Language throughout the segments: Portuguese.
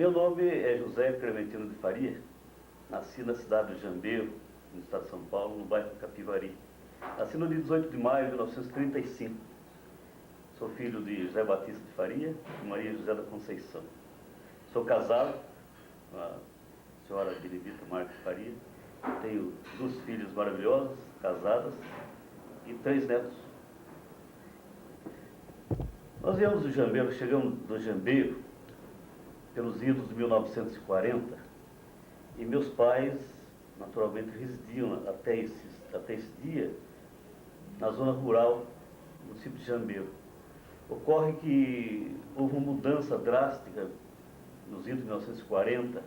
Meu nome é José Clementino de Faria, nasci na cidade de Jambeiro, no estado de São Paulo, no bairro Capivari. Nasci no dia 18 de maio de 1935. Sou filho de José Batista de Faria e Maria José da Conceição. Sou casado com a senhora Benedita Marques Faria. Tenho 2 filhas maravilhosas, casadas, e 3 netos. Nós viemos do Jambeiro, chegamos do Jambeiro pelos idos de 1940, e meus pais, naturalmente, residiam até esse dia na zona rural do município de Jambeiro. Ocorre que houve uma mudança drástica nos idos de 1940,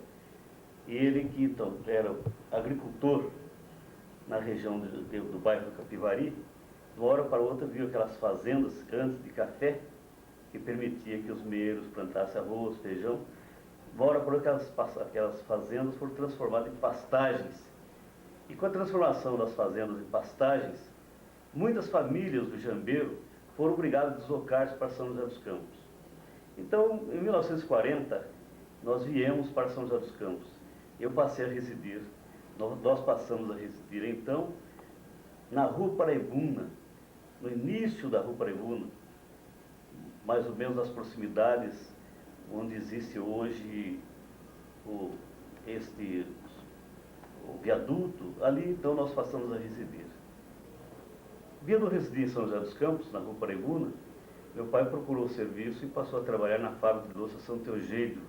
e ele, que então era agricultor na região do bairro Capivari, de uma hora para outra viu aquelas fazendas antes de café, que permitia que os meeiros plantassem arroz, feijão. De uma hora para outra aquelas fazendas foram transformadas em pastagens. E com a transformação das fazendas em pastagens, muitas famílias do Jambeiro foram obrigadas a deslocar-se para São José dos Campos. Então, em 1940, nós viemos para São José dos Campos. Eu passei a residir, nós passamos a residir, então, na Rua Paraibuna, no início da Rua Paraibuna, mais ou menos nas proximidades onde existe hoje o viaduto. Ali, então, nós passamos a residir. Vindo residir em São José dos Campos, na Rua Paraibuna, meu pai procurou serviço e passou a trabalhar na fábrica de doce Santo Eugênio.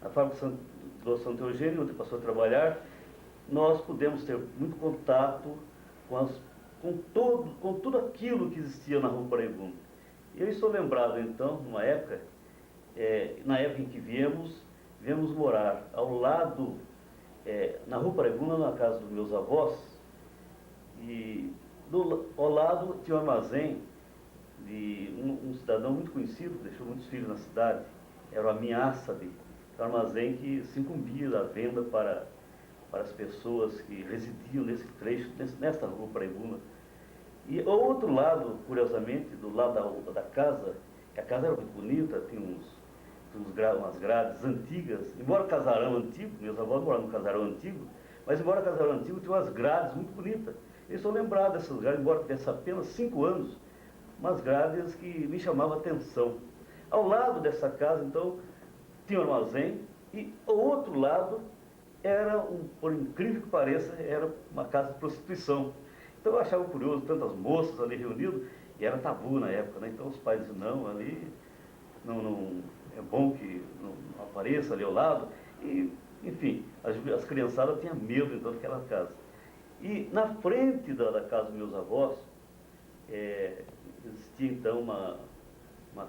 Na fábrica de doce Santo Eugênio, onde passou a trabalhar, nós pudemos ter muito contato com tudo aquilo que existia na Rua Paraibuna. Eu estou lembrado, então, numa época, na época em que viemos morar ao lado, na Rua Paraibuna, na casa dos meus avós, e ao lado tinha um armazém de um cidadão muito conhecido, que deixou muitos filhos na cidade, era o Amin-Assad, um armazém que se incumbia da venda para as pessoas que residiam nesse trecho, nesta Rua Paraibuna. E ao outro lado, curiosamente, do lado da casa, que a casa era muito bonita, tinha umas grades antigas, embora casarão antigo, meus avós moravam num casarão antigo, mas embora casarão antigo, tinha umas grades muito bonitas. Eu estou lembrado dessas grades, embora tivesse apenas 5 anos, umas grades que me chamavam a atenção. Ao lado dessa casa, então, tinha um armazém, e ao outro lado era, por incrível que pareça, era uma casa de prostituição. Então eu achava curioso, tantas moças ali reunidas, e era tabu na época, né? Então os pais diziam, não, ali não é bom que não apareça ali ao lado. E, enfim, as criançadas tinham medo então daquela casa. E na frente da casa dos meus avós, existia então uma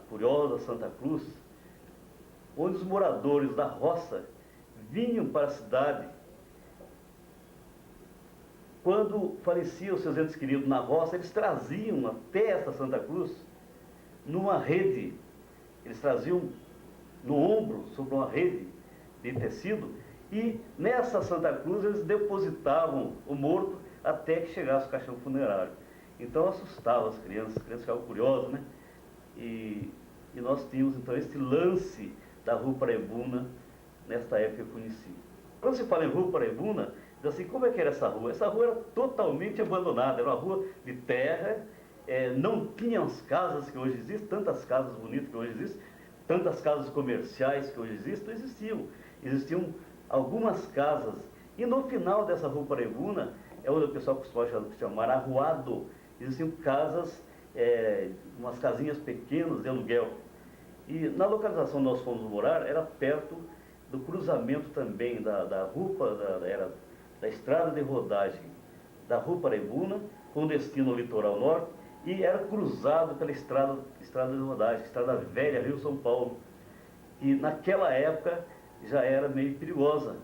curiosa Santa Cruz, onde os moradores da roça vinham para a cidade. Quando faleciam seus entes queridos na roça, eles traziam até esta Santa Cruz numa rede. Eles traziam no ombro, sobre uma rede de tecido, e nessa Santa Cruz eles depositavam o morto até que chegasse o caixão funerário. Então assustava as crianças ficavam curiosas, né? E nós tínhamos então esse lance da Rua Paraibuna, nesta época que eu conheci. Quando se fala em Rua Paraibuna, diz assim, como é que era essa rua? Essa rua era totalmente abandonada, era uma rua de terra, não tinha as casas que hoje existem, tantas casas bonitas que hoje existem, tantas casas comerciais que hoje existem, não existiam. Existiam algumas casas, e no final dessa Rua Paraibuna, é onde o pessoal costuma chamar arruado, existiam casas, umas casinhas pequenas de aluguel. E na localização onde nós fomos morar, era perto do cruzamento também da estrada de rodagem da Rua Paraibuna, com destino ao litoral norte, e era cruzado pela estrada de rodagem, estrada velha, Rio-São Paulo, que naquela época já era meio perigosa.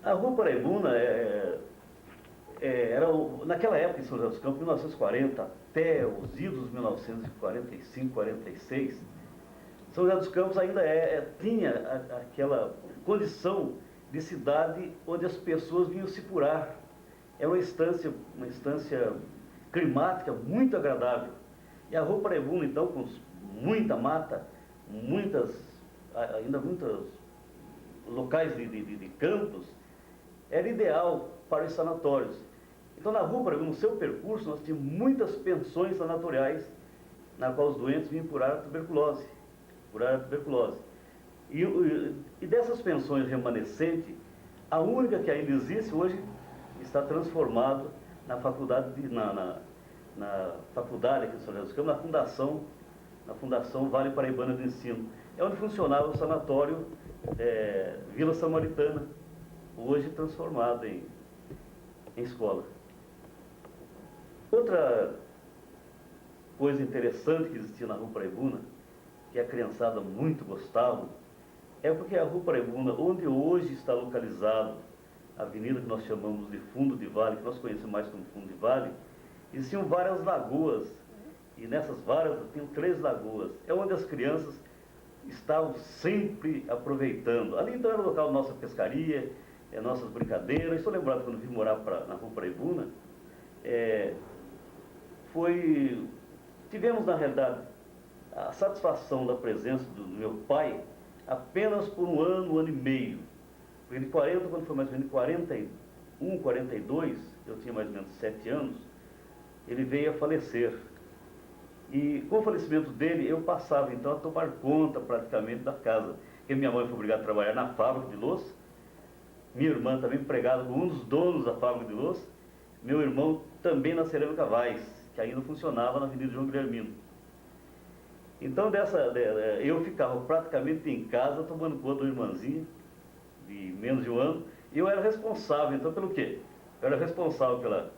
A Rua Paraibuna naquela época em São José dos Campos, 1940 até os idos de 1945, 46, São José dos Campos ainda tinha aquela condição de cidade onde as pessoas vinham se curar. Era uma instância climática muito agradável. E a Rua Paraibuna, então, com muita mata, ainda muitas locais de campos, era ideal para os sanatórios. Então, na Rua Paraibuna, no seu percurso, nós tínhamos muitas pensões sanatoriais, na qual os doentes vinham curar a tuberculose. E dessas pensões remanescentes, a única que ainda existe hoje está transformada na faculdade, na faculdade aqui de São José dos Campos, na Fundação Vale Paraibana de Ensino. É onde funcionava o sanatório Vila Samaritana, hoje transformado em escola. Outra coisa interessante que existia na Rua Paraibuna, que a criançada muito gostava, é porque a Rua Paraibuna, onde hoje está localizado a avenida que nós chamamos de Fundo de Vale, que nós conhecemos mais como Fundo de Vale, existiam várias lagoas, e nessas várias tinham 3 lagoas, é onde as crianças estavam sempre aproveitando. Ali então era o local da nossa pescaria, nossas brincadeiras. Estou lembrado quando vim morar na Rua Paraibuna, tivemos na realidade a satisfação da presença do meu pai apenas por um ano e meio. Porque quando foi mais ou menos em 41, 42, eu tinha mais ou menos 7 anos, ele veio a falecer. E com o falecimento dele, eu passava então a tomar conta praticamente da casa. Porque minha mãe foi obrigada a trabalhar na fábrica de louça, minha irmã também empregada com um dos donos da fábrica de louça, meu irmão também na Cerâmica Vaz, que ainda funcionava na Avenida João Guilhermino. Então eu ficava praticamente em casa tomando conta de uma irmãzinha de menos de um ano, e eu era responsável, então, pelo quê? Eu era responsável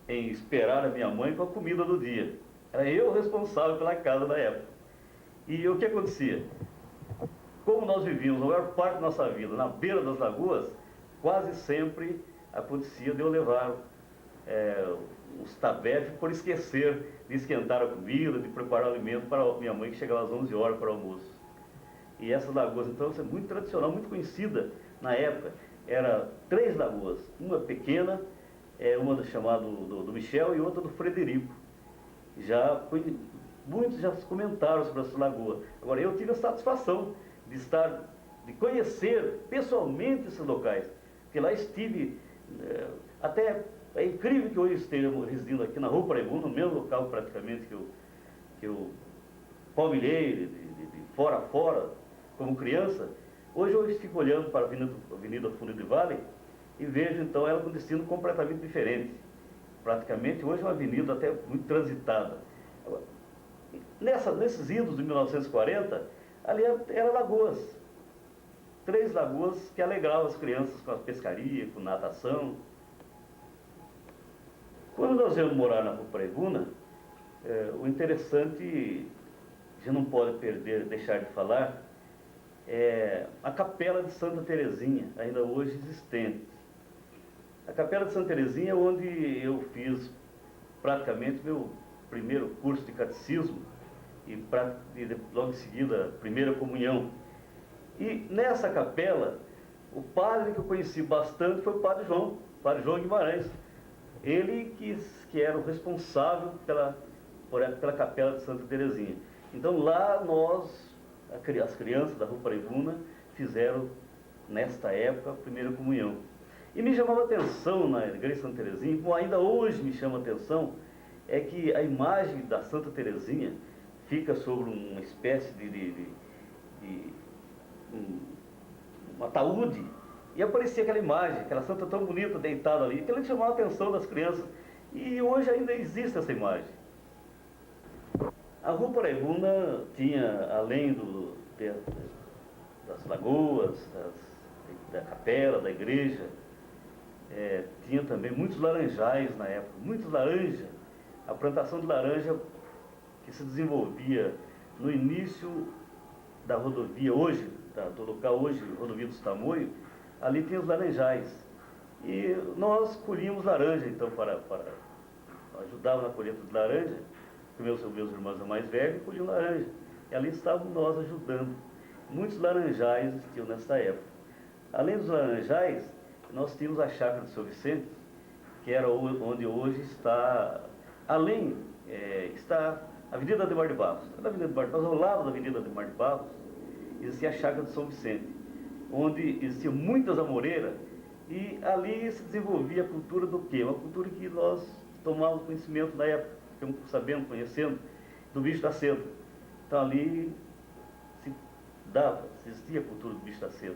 em esperar a minha mãe com a comida do dia. Era eu responsável pela casa da época. E o que acontecia? Como nós vivíamos a maior parte da nossa vida na beira das lagoas, quase sempre acontecia de eu levar os tabefes por esquecer de esquentar a comida, de preparar o alimento para a minha mãe, que chegava às 11 horas para o almoço. E essas lagoas, então, é muito tradicional, muito conhecida na época. Era 3 lagoas, uma pequena, uma chamada do Michel e outra do Frederico. Muitos já comentaram sobre essa lagoa. Agora, eu tive a satisfação de conhecer pessoalmente esses locais, porque lá estive, até é incrível que hoje estejamos residindo aqui na Rua Paraibuna, no mesmo local praticamente que eu palmilhei de fora a fora, como criança. Hoje eu fico olhando para a Avenida Fundo de Vale e vejo então ela com um destino completamente diferente. Praticamente hoje é uma avenida até muito transitada. Nesses idos de 1940, ali eram lagoas. 3 lagoas que alegravam as crianças com a pescaria, com natação. Quando nós viemos morar na Rua Paraibuna, o interessante, já não pode deixar de falar, é a Capela de Santa Terezinha, ainda hoje existente. A Capela de Santa Terezinha é onde eu fiz praticamente meu primeiro curso de catecismo e logo em seguida a primeira comunhão. E nessa capela, o padre que eu conheci bastante foi o Padre João Guimarães. Ele que era o responsável pela Capela de Santa Terezinha. Então lá as crianças da Rua Paraibuna fizeram, nesta época, a primeira comunhão. E me chamava a atenção na Igreja de Santa Terezinha, como ainda hoje me chama a atenção, é que a imagem da Santa Terezinha fica sobre uma espécie um ataúde, e aparecia aquela imagem, aquela santa tão bonita deitada ali, aquilo que chamava a atenção das crianças. E hoje ainda existe essa imagem. A Rua Paraibuna tinha, além das lagoas, da capela, da igreja, tinha também muitos laranjais na época, muitos laranjas. A plantação de laranja que se desenvolvia no início da rodovia do local hoje, rodovia dos Tamoios, ali tinha os laranjais. E nós colhíamos laranja, então, para ajudar na colheita de laranja, porque meus irmãos mais velhos colhiam laranja. E ali estávamos nós ajudando. Muitos laranjais existiam nessa época. Além dos laranjais, nós tínhamos a chácara de São Vicente, que era onde hoje está, está a Avenida Ademar de Barros. Na Avenida Ademar de Barros, ao lado da Avenida Ademar de Barros, existia a chácara de São Vicente, onde existiam muitas amoreiras, e ali se desenvolvia a cultura do quê? Uma cultura que nós tomávamos conhecimento na época, ficamos sabendo, conhecendo, do bicho da seda. Então ali se existia a cultura do bicho da seda.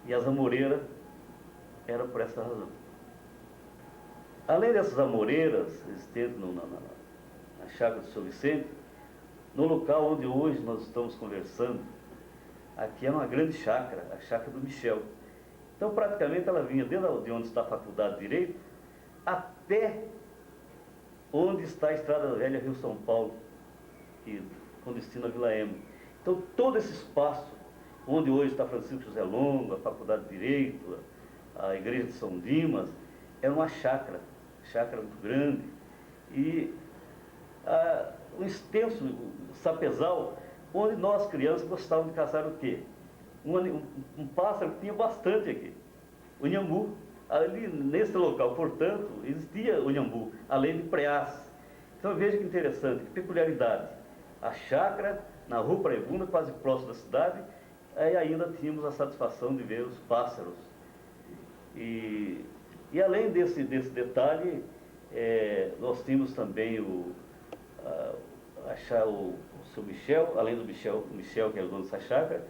E as amoreiras eram por essa razão. Além dessas amoreiras existentes na chácara do São Vicente, no local onde hoje nós estamos conversando, aqui era uma grande chácara, a chácara do Michel. Então praticamente ela vinha desde onde está a Faculdade de Direito até onde está a Estrada Velha Rio São Paulo, com destino a Vila Ema. Então todo esse espaço, onde hoje está Francisco José Longo, a Faculdade de Direito, a Igreja de São Dimas, era uma chácara muito grande. E um extenso sapezal, onde nós crianças gostávamos de caçar o quê? Um pássaro que tinha bastante aqui, o inhambu. Ali nesse local, portanto, existia o inhambu, além de preás. Então veja que interessante, que peculiaridade. A chácara na Rua Paraibuna, quase próximo da cidade, aí ainda tínhamos a satisfação de ver os pássaros. E além desse detalhe, nós tínhamos também o seu Michel, além do Michel, que era o dono dessa chácara,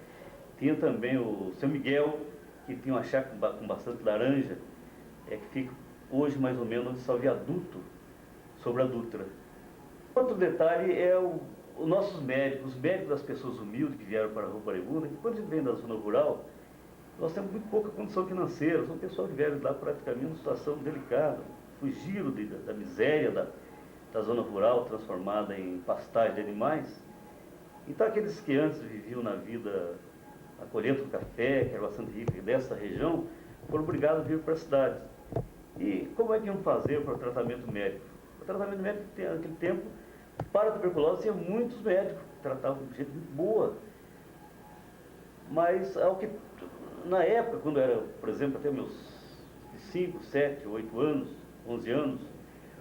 tinha também o seu Miguel, que tinha uma chácara com bastante laranja, que fica hoje mais ou menos onde está o viaduto sobre a Dutra. Outro detalhe é os nossos médicos, os médicos das pessoas humildes que vieram para a Rua Paraibuna, que quando a gente vem da zona rural, nós temos muito pouca condição financeira, são pessoas que vieram lá praticamente numa situação delicada, fugiram da miséria da zona rural transformada em pastagem de animais. Então aqueles que antes viviam na vida a colheita do café, que era bastante rica dessa região, foram obrigados a vir para a cidade. E como é que iam fazer para o tratamento médico? O tratamento médico, naquele tempo, para a tuberculose, tinha muitos médicos que tratavam de gente muito boa. Mas, na época, quando eu era, por exemplo, até meus 5, 7, 8 anos, 11 anos,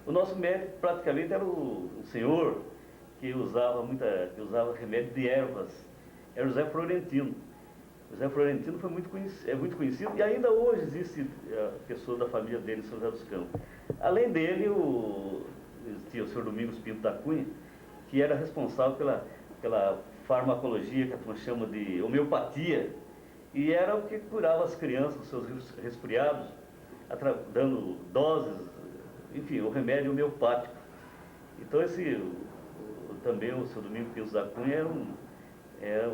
o nosso médico praticamente era um senhor que usava remédio de ervas, era o José Florentino. O José Florentino foi muito conhecido, e ainda hoje existe pessoas da família dele em São José dos Campos. Além dele, existia o senhor Domingos Pinto da Cunha, que era responsável pela farmacologia, que a turma chama de homeopatia, e era o que curava as crianças dos seus resfriados, dando doses, enfim, o remédio homeopático. Então também o senhor Domingos Pinto da Cunha era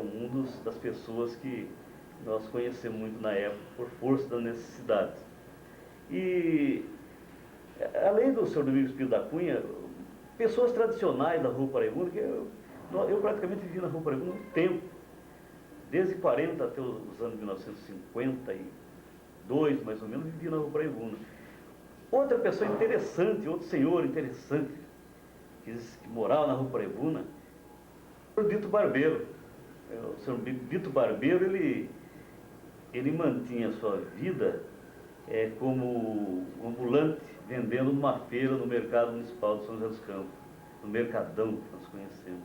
das pessoas que nós conhecemos muito na época, por força da necessidade. E, além do senhor Domingos Pinto da Cunha, pessoas tradicionais da Rua Paraibuna, que eu praticamente vivi na Rua Paraibuna há muito tempo, desde 40 até os anos 1952, mais ou menos, vivi na Rua Paraibuna. Outra pessoa interessante, outro senhor interessante, que morava na Rua Paraibuna, foi o Dito Barbeiro. O senhor Dito Barbeiro, ele mantinha a sua vida como ambulante, vendendo numa feira no mercado municipal de São José dos Campos, no Mercadão, que nós conhecemos.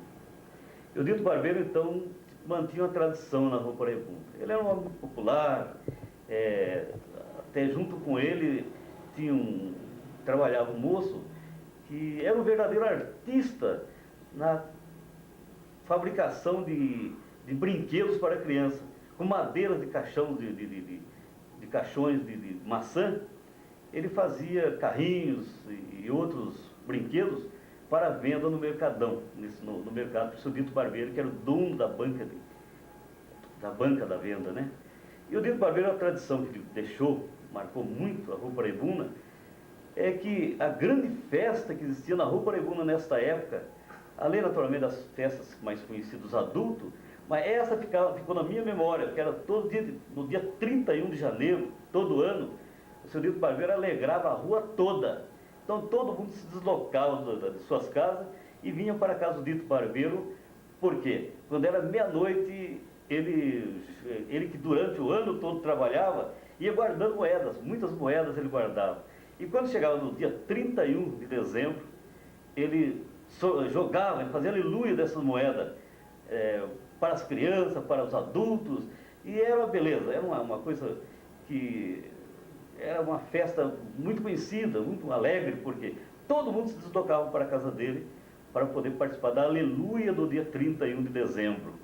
E o Dito Barbeiro, então, mantinha uma tradição na Rua Paraibuna. Ele era um homem popular, até junto com ele trabalhava um moço que era um verdadeiro artista na fabricação de brinquedos para criança, com madeiras de caixões de maçã. Ele fazia carrinhos e outros brinquedos para venda no Mercadão, no mercado do seu Dito Barbeiro, que era o dono da banca da venda, né? E o Dito Barbeiro, a tradição que ele deixou, marcou muito a Rua Paraibuna, é que a grande festa que existia na Rua Paraibuna nesta época, além naturalmente das festas mais conhecidas dos adultos, mas essa ficou na minha memória, que era no dia 31 de janeiro, todo ano, o seu Dito Barbeiro alegrava a rua toda. Então todo mundo se deslocava de suas casas e vinha para a casa do Dito Barbeiro. Por quê? Quando era meia-noite, ele que durante o ano todo trabalhava, ia guardando moedas, muitas moedas ele guardava. E quando chegava no dia 31 de dezembro, ele jogava, ele fazia aleluia dessas moedas para as crianças, para os adultos, E era uma beleza, era uma coisa que era uma festa muito conhecida, muito alegre, porque todo mundo se deslocava para a casa dele para poder participar da Aleluia do dia 31 de dezembro.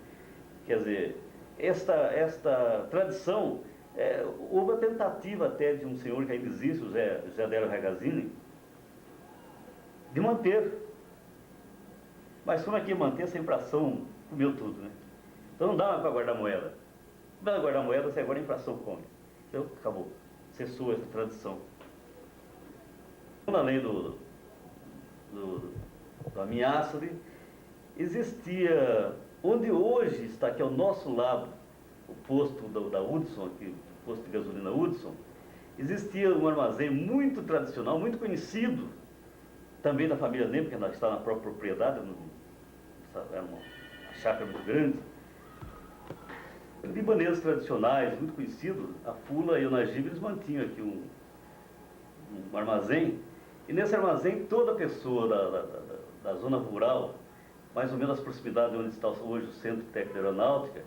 Quer dizer, esta tradição, houve a tentativa até de um senhor que ainda existe, o Zé Adélio Ragazini, de manter. Mas como é que ia manter? Essa inflação comeu tudo, né? Então não dá mais para guardar moeda. Não dá para guardar moeda, se agora a inflação come. Então acabou, cessou essa tradição. Além do ameaça, existia, onde hoje está aqui ao nosso lado, o posto da Hudson, aqui, o posto de gasolina Hudson, existia um armazém muito tradicional, muito conhecido, também da família Neme, porque ela está na própria propriedade, era uma chácara muito grande. Libaneses tradicionais, muito conhecidos, a Fula e o Najib, eles mantinham aqui um armazém, e nesse armazém toda pessoa da zona rural, mais ou menos as proximidades de onde está hoje o Centro Técnico de Aeronáutica,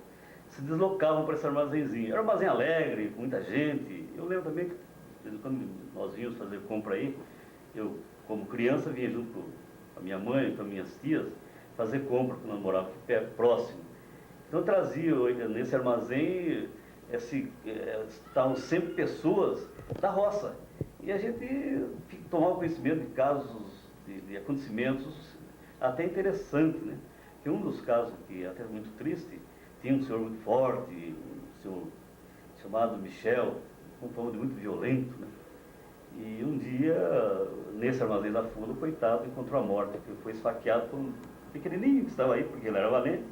se deslocavam para esse armazenzinho. Era um armazém alegre, com muita gente. Eu lembro também que quando nós vínhamos fazer compra aí, eu, como criança, vinha junto com a minha mãe, com as minhas tias, fazer compra quando nós morávamos aqui perto, próximo. Então eu trazia nesse armazém, estavam sempre pessoas da roça. E a gente tomava conhecimento de casos, de acontecimentos até interessantes, né? Que um dos casos que até muito triste, tinha um senhor muito forte, um senhor chamado Michel, com fama de muito violento, né? E um dia, nesse armazém da Fula, o coitado encontrou a morte, que foi esfaqueado por um pequenininho que estava aí, porque ele era valente,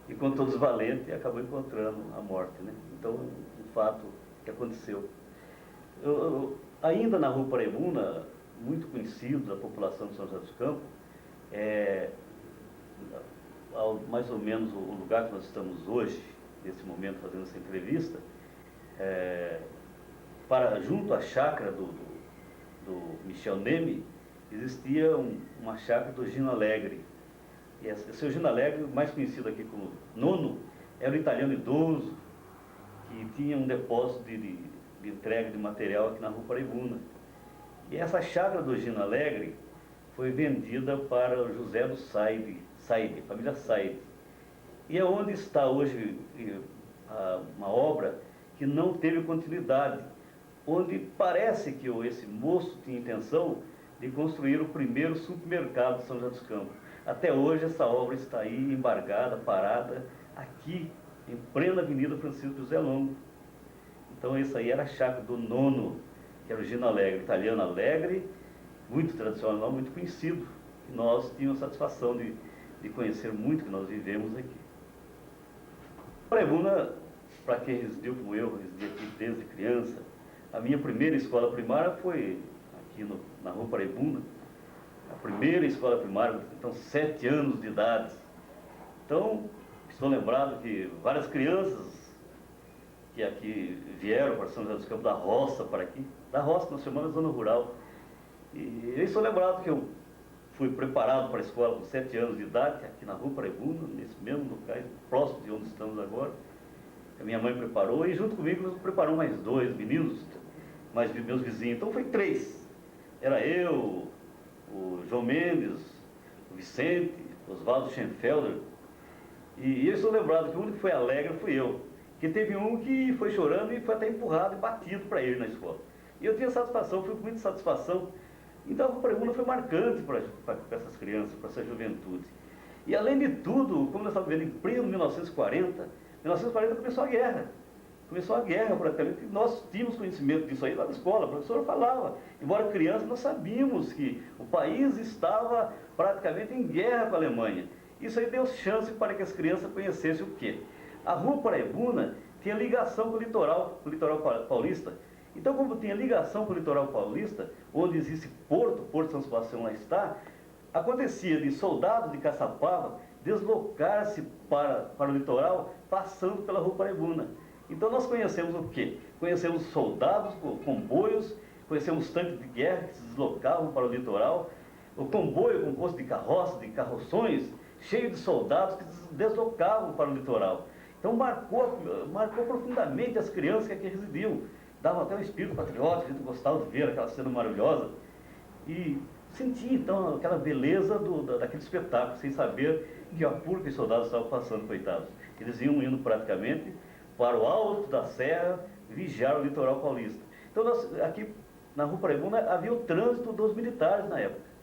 e com todos os valentes, acabou encontrando a morte, né? Então, um fato que aconteceu. Ainda na Rua Paraibuna, muito conhecido da população de São José dos Campos, mais ou menos o lugar que nós estamos hoje, nesse momento, fazendo essa entrevista, junto à chácara do Michel Neme, existia uma chácara do Gino Alegre. E esse Gino Alegre, mais conhecido aqui como Nono, era um italiano idoso, que tinha um depósito de entrega de material aqui na Rua Paraibuna. E essa chácara do Gino Alegre foi vendida para o José do Saide, família Saide. E é onde está hoje uma obra que não teve continuidade, onde parece que esse moço tinha intenção de construir o primeiro supermercado de São José dos Campos. Até hoje essa obra está aí embargada, parada, aqui em plena Avenida Francisco José Longo. Então esse aí era a chácara do Nono, que era o Gino Alegre, italiano alegre, muito tradicional, muito conhecido. E nós tínhamos a satisfação de conhecer muito, que nós vivemos aqui. Paraibuna, para quem residiu como eu, residi aqui desde criança, a minha primeira escola primária foi aqui na Rua Paraibuna, a primeira escola primária, então 7 anos de idade. Então, estou lembrado que várias crianças que aqui vieram para São José dos Campos, da roça para aqui, da roça nós chamamos de zona rural. E eu estou lembrado que eu fui preparado para a escola com 7 anos de idade, aqui na Rua Paraibuna, nesse mesmo lugar, próximo de onde estamos agora. A minha mãe preparou e junto comigo nós preparamos mais 2 meninos, mais meus vizinhos. Então foi 3. Era eu, o João Mendes, o Vicente, Oswaldo Schenfelder. E eu estou lembrado que o único que foi alegre fui eu. Que teve um que foi chorando e foi até empurrado e batido para ele na escola. E eu tinha satisfação, fui com muita satisfação. Então a Rua Paraibuna foi marcante para essas crianças, para essa juventude. E além de tudo, como nós estamos vendo em pleno 1940 começou a guerra. Começou a guerra praticamente, nós tínhamos conhecimento disso aí lá na escola, a professora falava. Embora criança, nós sabíamos que o país estava praticamente em guerra com a Alemanha. Isso aí deu chance para que as crianças conhecessem o quê? A Rua Paraibuna tinha ligação com o litoral paulista. Então, como tinha ligação com o litoral paulista, onde existe Porto de São Sebastião lá está, acontecia de soldados de Caçapava deslocar-se para o litoral passando pela Rua Paraibuna. Então nós conhecemos o quê? Conhecemos soldados, comboios, conhecemos tanques de guerra que se deslocavam para o litoral, o comboio composto de carroças, de carroções, cheio de soldados que se deslocavam para o litoral. Então marcou profundamente as crianças que aqui residiam. Dava até um espírito patriótico, a gente gostava de ver aquela cena maravilhosa. E sentia então aquela beleza daquele espetáculo, sem saber que a purga e soldados estavam passando, coitados. Eles iam indo praticamente para o alto da serra vigiar o litoral paulista. Então aqui na Rua Paraibuna havia o trânsito dos militares na época.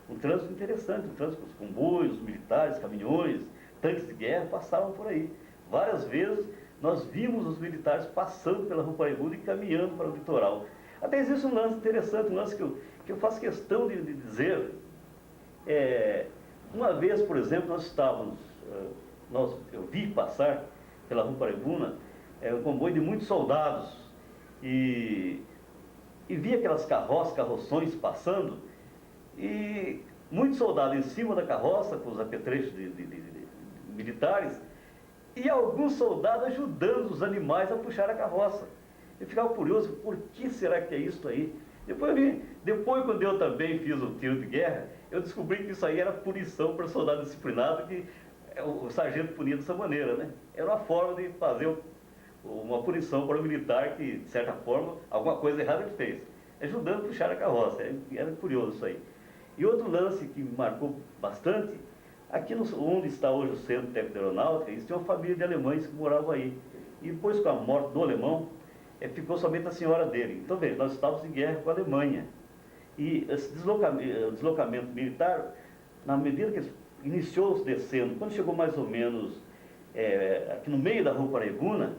Um trânsito interessante, um trânsito com os comboios, militares, caminhões, tanques de guerra passavam por aí. Várias vezes nós vimos os militares passando pela Rua Paraibuna e caminhando para o litoral. Até existe um lance interessante, um lance que eu faço questão de dizer. Uma vez, por exemplo, nós estávamos, eu vi passar pela Rua Paraibuna um comboio de muitos soldados e vi aquelas carroções passando e muitos soldados em cima da carroça com os apetrechos de militares e alguns soldados ajudando os animais a puxar a carroça. Eu ficava curioso, por que será que é isso aí? Depois quando eu também fiz o tiro de guerra, eu descobri que isso aí era punição para soldado disciplinado, que o sargento punia dessa maneira, né? Era uma forma de fazer uma punição para o militar que, de certa forma, alguma coisa errada ele fez, ajudando a puxar a carroça. Era curioso isso aí. E outro lance que me marcou bastante, aqui onde está hoje o Centro Técnico de Aeronáutica, existia uma família de alemães que moravam aí. E depois, com a morte do alemão, ficou somente a senhora dele. Então, veja, nós estávamos em guerra com a Alemanha. E esse deslocamento militar, na medida que ele iniciou descendo, quando chegou mais ou menos aqui no meio da Rua Paraibuna,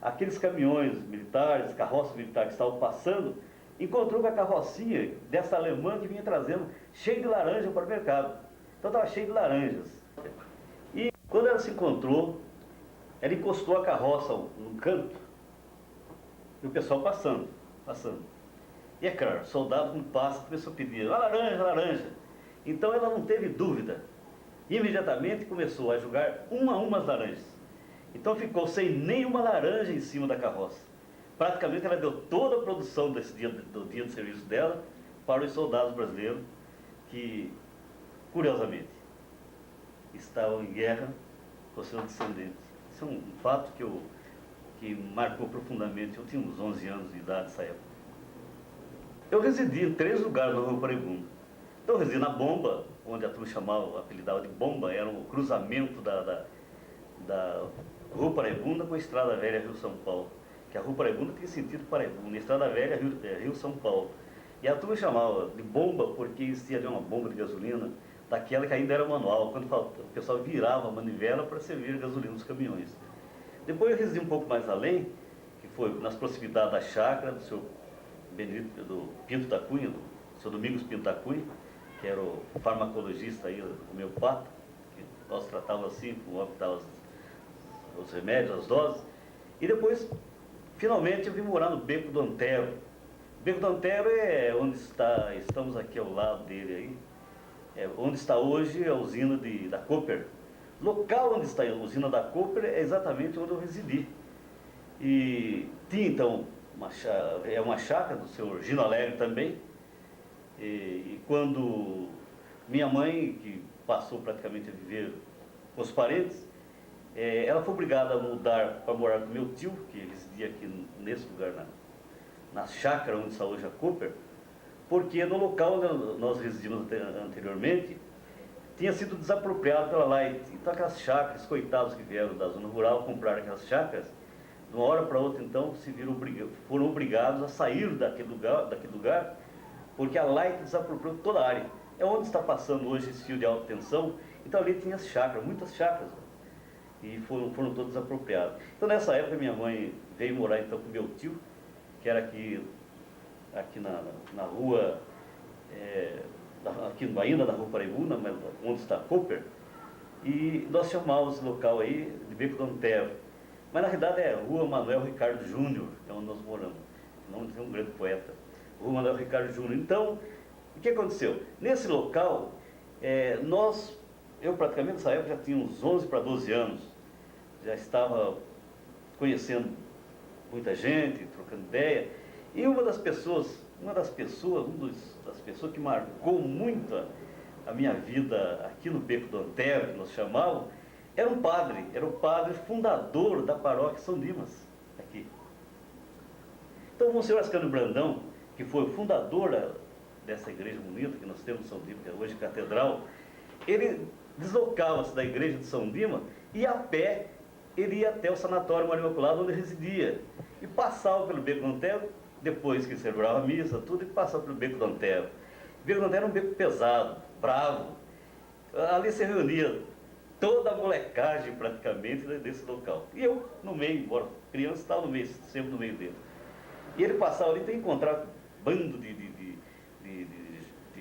aqueles caminhões militares, carroças militares que estavam passando, encontrou com a carrocinha dessa alemã que vinha trazendo cheio de laranja para o mercado. Então estava cheio de laranjas. E quando ela se encontrou, ela encostou a carroça num canto e o pessoal passando. E é claro, o soldado com passa começou a pedir, laranja, laranja. Então ela não teve dúvida. Imediatamente começou a jogar uma a uma as laranjas. Então ficou sem nenhuma laranja em cima da carroça. Praticamente ela deu toda a produção do dia de serviço dela para os soldados brasileiros que, curiosamente, estavam em guerra com seus descendentes. Isso é um fato que marcou profundamente. Eu tinha uns 11 anos de idade nessa época. Eu residi em 3 lugares na Rua Paraibuna. Então eu residi na Bomba, onde a turma apelidava de Bomba, era o cruzamento da Rua Paraibuna com a Estrada Velha Rio-São Paulo. Que a Rua Paraibuna tem sentido Paraibuna, a Estrada Velha Rio-São Paulo. E a turma chamava de Bomba porque existia ali uma bomba de gasolina, daquela que ainda era manual, quando o pessoal virava a manivela para servir a gasolina nos caminhões. Depois eu residi um pouco mais além, que foi nas proximidades da chácara do senhor Benedito, do Pinto da Cunha, do senhor Domingos Pinto da Cunha, que era o farmacologista aí, homeopata, que nós tratávamos assim, com os remédios, as doses. E depois, finalmente, eu vim morar no Beco do Antero. O Beco do Antero é onde estamos aqui ao lado dele aí, onde está hoje a usina da Cooper. Local onde está a usina da Cooper é exatamente onde eu residi. E tinha então uma chácara do senhor Gino Alegre também. E quando minha mãe, que passou praticamente a viver com os parentes, ela foi obrigada a mudar para morar com meu tio, que residia aqui nesse lugar, na chácara onde está hoje a Cooper, porque no local onde nós residimos anteriormente, tinha sido desapropriado pela Light. Então aquelas chácaras, coitados que vieram da zona rural comprar aquelas chácaras, de uma hora para outra então foram obrigados a sair daquele lugar, porque a Light desapropriou toda a área. É onde está passando hoje esse fio de alta tensão. Então ali tinha as chácaras, muitas chácaras, e foram todas desapropriadas. Então nessa época minha mãe veio morar então com meu tio, que era aqui na rua, aqui ainda na Rua Paraibuna, mas onde está a Cooper, e nós chamávamos esse local aí de Beco do Antero. Mas na realidade é Rua Manuel Ricardo Júnior, que é onde nós moramos, o nome de um grande poeta, Rua Manuel Ricardo Júnior. Então, o que aconteceu? Nesse local, eu praticamente nessa época já tinha uns 11 para 12 anos, já estava conhecendo muita gente, trocando ideia, e uma das pessoas que marcou muito a minha vida aqui no Beco do Antero, que nós chamávamos, era o padre fundador da paróquia São Dimas, aqui. Então, o Monsenhor Ascanio Brandão, que foi o fundador dessa igreja bonita que nós temos em São Dimas, que é hoje catedral, ele deslocava-se da igreja de São Dimas e a pé ele ia até o sanatório Maria Imaculada, onde residia, e passava pelo Beco do Antero, depois que celebrava a missa, tudo, e passava pelo Beco do Antero. O Beco do Antero era um beco pesado, bravo. Ali se reunia toda a molecagem praticamente desse local. E eu, no meio, embora criança, estava no meio, sempre no meio dele. E ele passava ali, então encontrava um bando de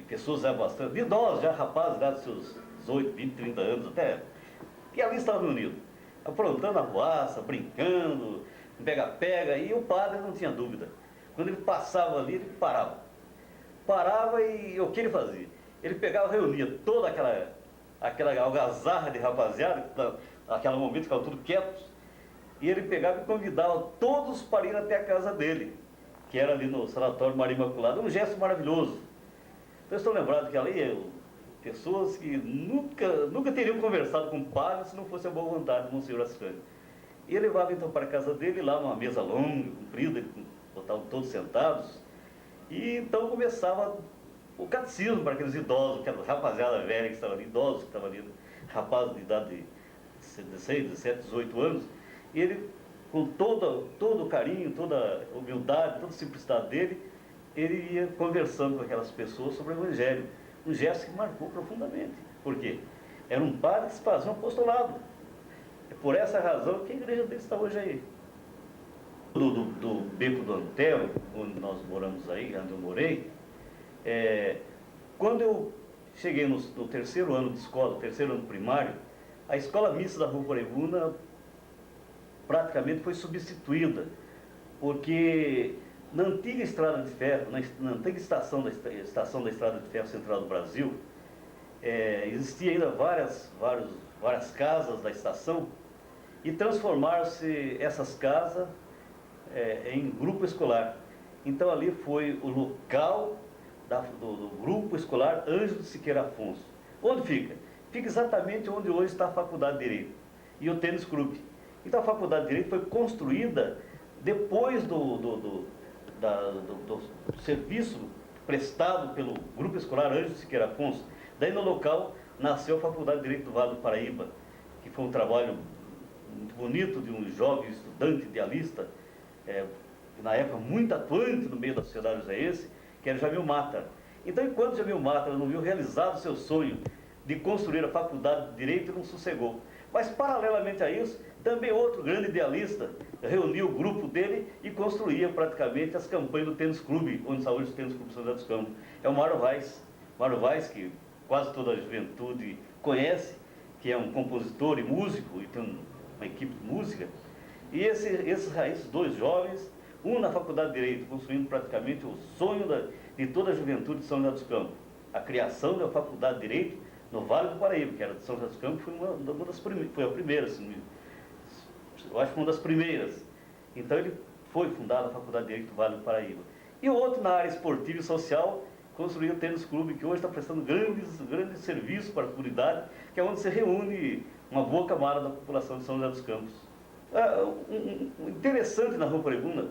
pessoas já bastante, de idosos, já rapazes, já dos seus 18, 20, 30 anos até, que ali estavam reunidos, aprontando a arruaça, brincando, pega-pega, e o padre não tinha dúvida. Quando ele passava ali, ele parava. Parava e o que ele fazia? Ele pegava, reunia toda aquela algazarra de rapaziada, naquele momento ficavam tudo quietos, e ele pegava e convidava todos para ir até a casa dele, que era ali no sanatório Maria Imaculada, um gesto maravilhoso. Então, eu estou lembrado que ali, pessoas que nunca teriam conversado com o padre se não fosse a boa vontade do Monsenhor Ascanio. E ele levava então para a casa dele, lá numa mesa longa, comprida, botavam todos sentados, e então começava o catecismo para aqueles idosos, aquela rapaziada velha que estava ali, idosos que estavam ali, rapazes de idade de 16, 17, 18 anos, e ele, com todo o carinho, toda a humildade, toda a simplicidade dele, ele ia conversando com aquelas pessoas sobre o Evangelho. Um gesto que marcou profundamente. Por quê? Era um padre que se fazia um apostolado. É por essa razão que a igreja dele está hoje aí. Do Beco do Antero, onde nós moramos aí, onde eu morei, quando eu cheguei no terceiro ano de escola, terceiro ano primário, a escola mista da Rua Paraibuna praticamente foi substituída, porque na antiga estrada de ferro, na antiga estação da estrada de ferro central do Brasil, existia ainda várias casas da estação, e transformaram-se essas casas em grupo escolar. Então ali foi o local do grupo escolar Ângelo Siqueira Afonso. Onde fica? Fica exatamente onde hoje está a Faculdade de Direito e o Tênis Clube. Então a Faculdade de Direito foi construída depois do serviço prestado pelo grupo escolar Ângelo Siqueira Afonso. Daí no local nasceu a Faculdade de Direito do Vale do Paraíba, que foi um trabalho muito bonito de um jovem estudante idealista, na época muito atuante no meio da sociedade joseense, que era Jamil Mata. Então, enquanto Jamil Mata não viu realizado o seu sonho de construir a Faculdade de Direito, ele não sossegou. Mas, paralelamente a isso, também outro grande idealista reuniu o grupo dele e construía praticamente as campanhas do Tênis Clube, onde está hoje o Tênis Clube São José dos Campos. É o Mário Vaz. Mário Vaz, que quase toda a juventude conhece, que é um compositor e músico, e tem uma equipe de música. E esses dois jovens, um na Faculdade de Direito, construindo praticamente o sonho de toda a juventude de São José dos Campos, a criação da Faculdade de Direito no Vale do Paraíba, que era de São José dos Campos, foi a primeira, assim, eu acho que uma das primeiras. Então ele foi fundada a Faculdade de Direito do Vale do Paraíba. E o outro na área esportiva e social, construiu o Tênis Clube, que hoje está prestando grandes serviços para a comunidade, que é onde se reúne uma boa camada da população de São José dos Campos. O interessante na Rua Paraibuna